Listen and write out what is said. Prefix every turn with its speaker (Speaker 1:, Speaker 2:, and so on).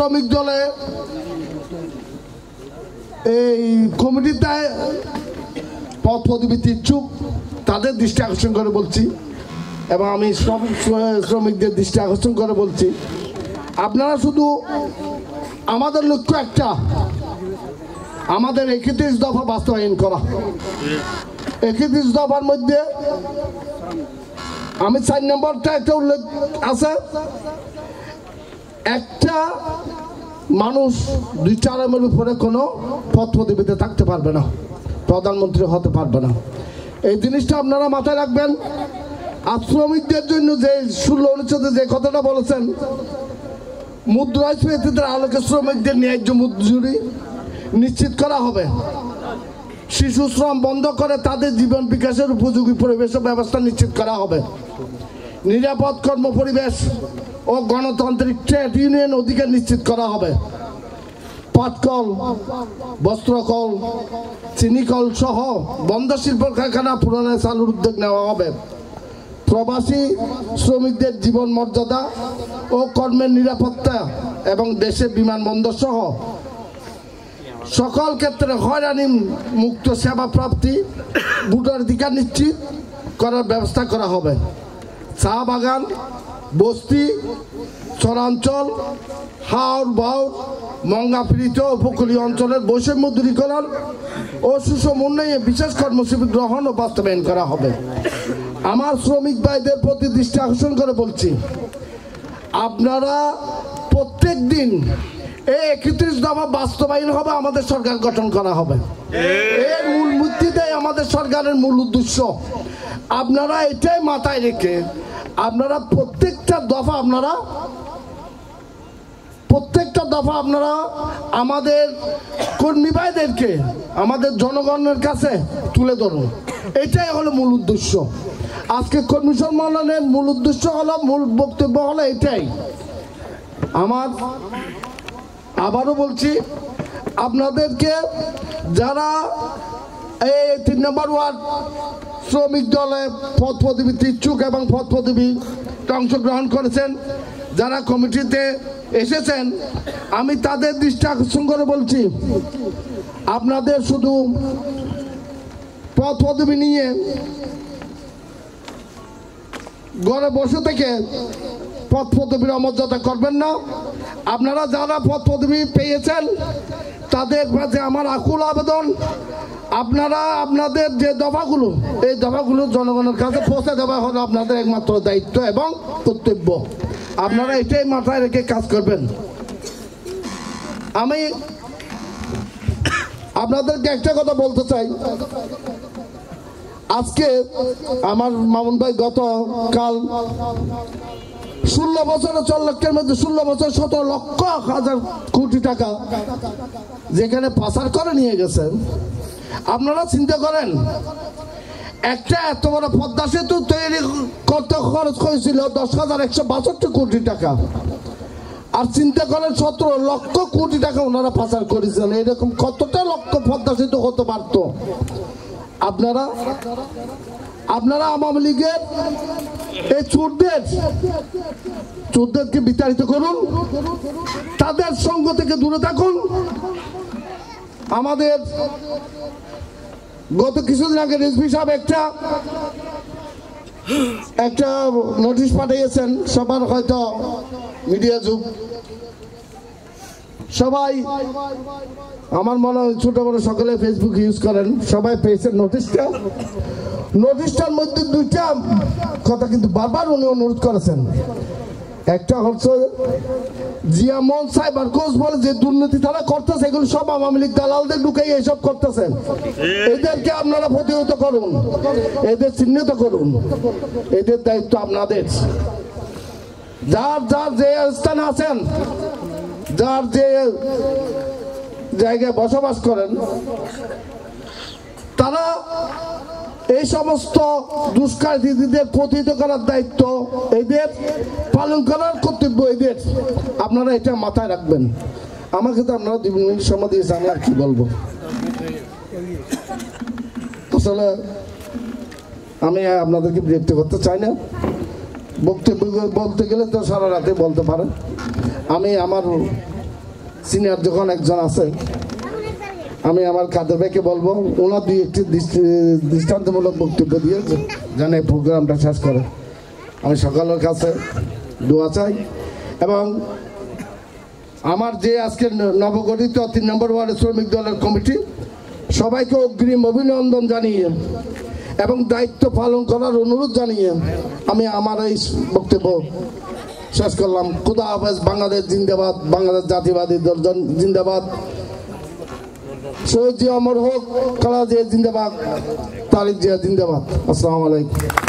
Speaker 1: শ্রমিক দলে এই কমিটিতে পদ পদবীতে ইচ্ছুক তাদের দৃষ্টি আকর্ষণ করে বলছি, এবং আমি শ্রমিকদের দৃষ্টি আকর্ষণ করে বলছি, আপনারা শুধু আমাদের লক্ষ্য একটা, আমাদের 31 দফা বাস্তবায়ন করা। 31 দফার মধ্যে আমি 4 নম্বরটা একটা উল্লেখ আছে, একটা মানুষ 2 টার্মের উপরে কোনো পদ পদবীতে থাকতে পারবে না, প্রধানমন্ত্রী হতে পারবে না। এই জিনিসটা আপনারা মাথায় রাখবেন। আর শ্রমিকদের জন্য যে 16 অনুচ্ছেদে যে কথাটা বলেছেন, মুদ্রাস্ফীতির আলোকে শ্রমিকদের ন্যায্য মজুরি নিশ্চিত করা হবে, শিশু শ্রম বন্ধ করে তাদের জীবন বিকাশের উপযোগী পরিবেশ ব্যবস্থা নিশ্চিত করা হবে, নিরাপদ কর্ম পরিবেশ ও গণতান্ত্রিক ট্রেড ইউনিয়ন অধিকার নিশ্চিত করা হবে, পাটকল, বস্ত্রকল, চিনিকল সহ বন্ধ শিল্প কারখানা পুনরায় চালুর উদ্যোগ নেওয়া হবে, প্রবাসী শ্রমিকদের জীবন মর্যাদা ও কর্মের নিরাপত্তা এবং দেশে বিমানবন্দর সহ সকল ক্ষেত্রে হয়রানি মুক্ত সেবা প্রাপ্তি ভোটাধিকার নিশ্চিত করার ব্যবস্থা করা হবে, চা বাগান, বস্তি, চরাঞ্চল, হাওর বাউর, মঙ্গাপীড়িত উপকূলীয় অঞ্চলের বৈষম্য দূরীকরণ ও সুষম উন্নয়নে বিশেষ কর্মসূচি গ্রহণ ও বাস্তবায়ন করা হবে। আমার শ্রমিক ভাইদের প্রতি দৃষ্টি আকর্ষণ করে বলছি, আপনারা প্রত্যেক দিন এই 31 দফা বাস্তবায়ন হবে, আমাদের সরকার গঠন করা হবে। এর মূল ভিত্তিতেই আমাদের সরকারের মূল উদ্দেশ্য। আপনারা এটাই মাথায় রেখে আপনারা প্রত্যেকটা দফা আপনারা আমাদের কর্মী ভাইদেরকে আমাদের জনগণের কাছে তুলে ধরুন। এটাই হলো মূল উদ্দেশ্য। আজকে কর্মী সম্মেলনের মূল উদ্দেশ্য হলো, মূল বক্তব্য হলো এটাই। আমার আবারও বলছি, আপনাদেরকে যারা এই 3 নম্বর ওয়ার্ড শ্রমিক দলে পদ পদবীতে ইচ্ছুক এবং পদ পদবীতে অংশগ্রহণ করেছেন, যারা কমিটিতে এসেছেন, আমি তাদের দৃষ্টি আকর্ষণ করে বলছি, আপনাদের শুধু পদ পদবী নিয়ে ঘরে বসে থেকে পদ পদবীর অমর্যাদা করবেন না। আপনারা যারা পদ পদবী পেয়েছেন তাদের কাছে আমার আকুল আবেদন, আপনারা আপনাদের যে দফাগুলো, এই দফাগুলো জনগণের কাছে পৌঁছে দেওয়া হলো আপনাদের একমাত্র দায়িত্ব এবং কর্তব্য। আপনারা এটাই মাথায় রেখে কাজ করবেন। আমি আপনাদেরকে একটা কথা বলতে চাই, আজকে আমার মামুন ভাই গতকাল 16 বছরে 4 লক্ষের মধ্যে 16 বছর 17 লক্ষ হাজার কোটি টাকা যেখানে পাচার করে নিয়ে গেছেন। আপনারা চিন্তা করেন, একটা এত বড় পদ্মা সেতু তৈরি করতে খরচ করেছিল 10,162 কোটি টাকা, আর চিন্তা করেন 17 লক্ষ কোটি টাকা ওনারা পাচার করেছেন। এরকম কতটা লক্ষ পদ্মা সেতু হতে পারত। আপনারা আওয়ামী লীগের এই চোরদেরকে বিতাড়িত করুন, তাদের সঙ্গ থেকে দূরে থাকুন। আমাদের গত কিছুদিন আগে রিজভী সাহেব একটা নোটিশ পাঠিয়েছেন, সবার হয়তো মিডিয়া যুগ, সবাই আমার মনে হয় ছোট বড় সকলে ফেসবুক ইউজ করেন, সবাই পেয়েছেন নোটিশটার মধ্যে 2টা কথা কিন্তু বারবার উনি অনুরোধ করেছেন। একটা হচ্ছে জিয়ামন সাইবার কোচ বলে যে দুর্নীতি তারা করতেছে, এগুলো সব আওয়ামী লীগ দালালদের ঢুকাই এসব করতেছেন। এদেরকে আপনারা প্রতিহত করুন, এদের চিহ্নিত করুন, এদের দায়িত্ব আপনাদের। যার যে স্থানে আছেন, যার যে জায়গায় বসবাস করেন, তারা এই সমস্ত দুষ্কৃতীদের প্রতিহত করার দায়িত্ব এদের, পালন করার কর্তব্য এদের। আপনারা এটা মাথায় রাখবেন। আমাকে তো আপনারা 2 মিনিট সময় দিয়েছে, আমি আর কি বলবো। আসলে আমি আপনাদেরকে বিরক্ত করতে চাই না। বক্তব্য বলতে গেলে তো সারা রাতে বলতে পারেন। আমি আমার সিনিয়র যখন একজন আছে, আমি আমার কাদের ভাইকে বলবো ওনার দুই একটি দৃষ্টান্তমূলক বক্তব্য দিয়ে যেন এই প্রোগ্রামটা শেষ করে। আমি সকলের কাছে দোয়া চাই এবং আমার যে আজকের নবগঠিত 3 নম্বর ওয়ার্ডের শ্রমিক দলের কমিটি সবাইকে অগ্রিম অভিনন্দন জানিয়ে এবং দায়িত্ব পালন করার অনুরোধ জানিয়ে আমি আমার এই বক্তব্য শেষ করলাম। খুদা হাফেজ। বাংলাদেশ জিন্দাবাদ, বাংলাদেশ জাতীয়বাদী দল জিন্দাবাদ, শহীদ জিয়া অমর হোক, খালেদা জিয়া জিন্দাবাদ, তারেক জিয়া জিন্দাবাদ। আসসালামু আলাইকুম।